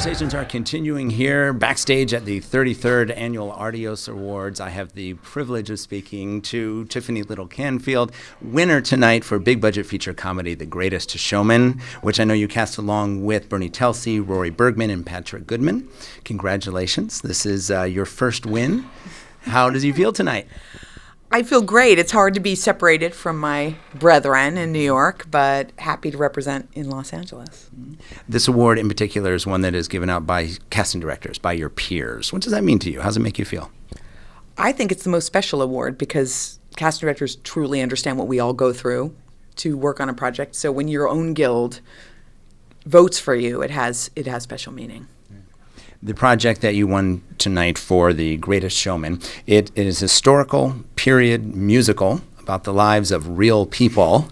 conversations are continuing here backstage at the 33rd Annual Artios Awards. I have the privilege of speaking to Tiffany Little Canfield, winner tonight for big budget feature comedy The Greatest Showman, which I know you cast along with Bernie Telsey, Rory Bergman, and Patrick Goodman. Congratulations. This is your first win. How does you feel tonight? I feel great. It's hard to be separated from my brethren in New York, but happy to represent in Los Angeles. This award in particular is one that is given out by casting directors, by your peers. What does that mean to you? How does it make you feel? I think it's the most special award because casting directors truly understand what we all go through to work on a project. So when your own guild votes for you, it has special meaning. The project that you won tonight for The Greatest Showman, it is historical, period, musical about the lives of real people.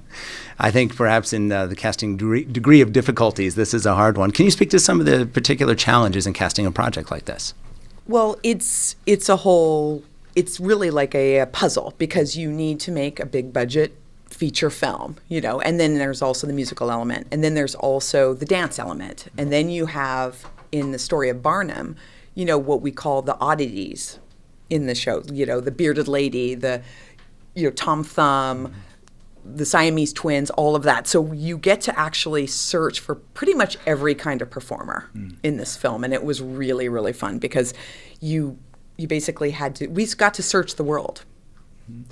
I think perhaps in the casting degree of difficulties, this is a hard one. Can you speak to some of the particular challenges in casting a project like this? Well, it's really like a puzzle because you need to make a big budget feature film, and then there's also the musical element, and then there's also the dance element, and then you have in the story of Barnum, what we call the oddities in the show, the bearded lady, the, Tom Thumb, the Siamese twins, all of that. So you get to actually search for pretty much every kind of performer in this film. And it was really, really fun because you basically we got to search the world.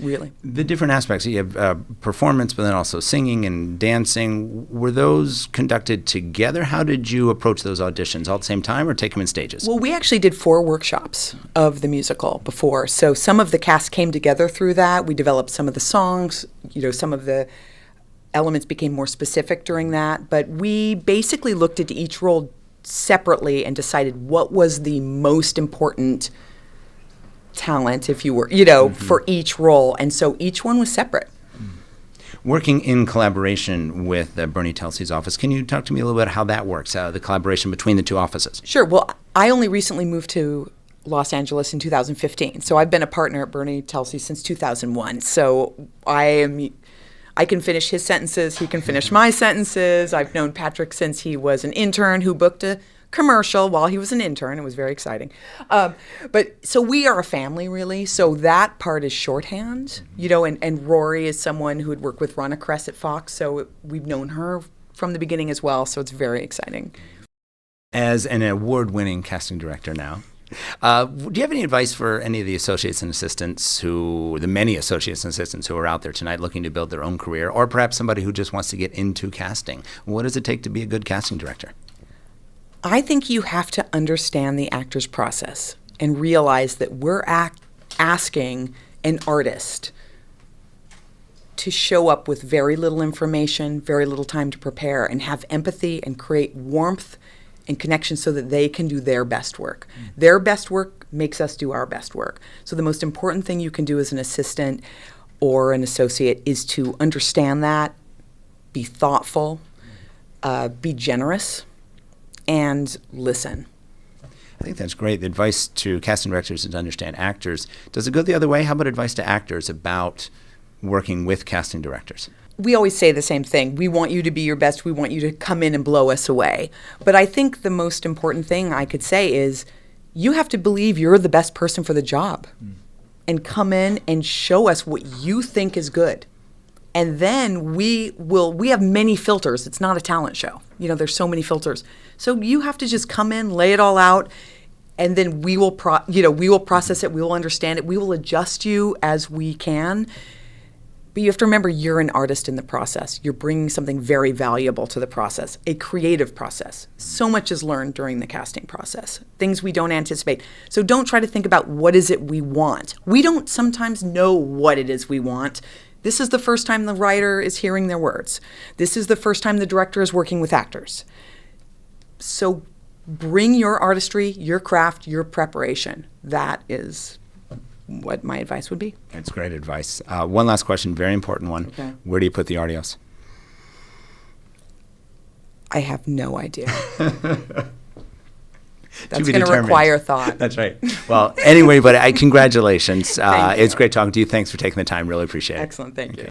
Really. The different aspects, you have performance, but then also singing and dancing. Were those conducted together? How did you approach those auditions? All at the same time or take them in stages? Well, we actually did 4 workshops of the musical before. So some of the cast came together through that. We developed some of the songs. Some of the elements became more specific during that. But we basically looked at each role separately and decided what was the most important talent, if you were, for each role. And so each one was separate. Working in collaboration with Bernie Telsey's office, can you talk to me a little bit how that works, the collaboration between the two offices? Sure. Well, I only recently moved to Los Angeles in 2015. So I've been a partner at Bernie Telsey since 2001. So I can finish his sentences. He can finish my sentences. I've known Patrick since he was an intern who booked a commercial while he was an intern. It was very exciting. But so we are a family, really. So that part is shorthand, and Rory is someone who had worked with Ronna Kress at Fox. So we've known her from the beginning as well. So it's very exciting. As an award-winning casting director now, do you have any advice for any of the associates and assistants the many associates and assistants who are out there tonight looking to build their own career, or perhaps somebody who just wants to get into casting? What does it take to be a good casting director? I think you have to understand the actor's process and realize that we're asking an artist to show up with very little information, very little time to prepare, and have empathy and create warmth and connection so that they can do their best work. Their best work makes us do our best work. So the most important thing you can do as an assistant or an associate is to understand that, be thoughtful, be generous, and listen. I think that's great. The advice to casting directors is to understand actors. Does it go the other way? How about advice to actors about working with casting directors? We always say the same thing. We want you to be your best. We want you to come in and blow us away. But I think the most important thing I could say is you have to believe you're the best person for the job and come in and show us what you think is good. And then we have many filters. It's not a talent show. There's so many filters. So you have to just come in, lay it all out, and then we will process it. We will understand it. We will adjust you as we can. But you have to remember you're an artist in the process. You're bringing something very valuable to the process, a creative process. So much is learned during the casting process, things we don't anticipate. So don't try to think about what is it we want. We don't sometimes know what it is we want. This is the first time the writer is hearing their words. This is the first time the director is working with actors. So bring your artistry, your craft, your preparation. That is what my advice would be. That's great advice. One last question, very important one. Okay. Where do you put the Artios? I have no idea. That's going to require thought. That's right. Well, anyway, but congratulations. Thank you. It's great talking to you. Thanks for taking the time. Really appreciate it. Excellent. Thank you.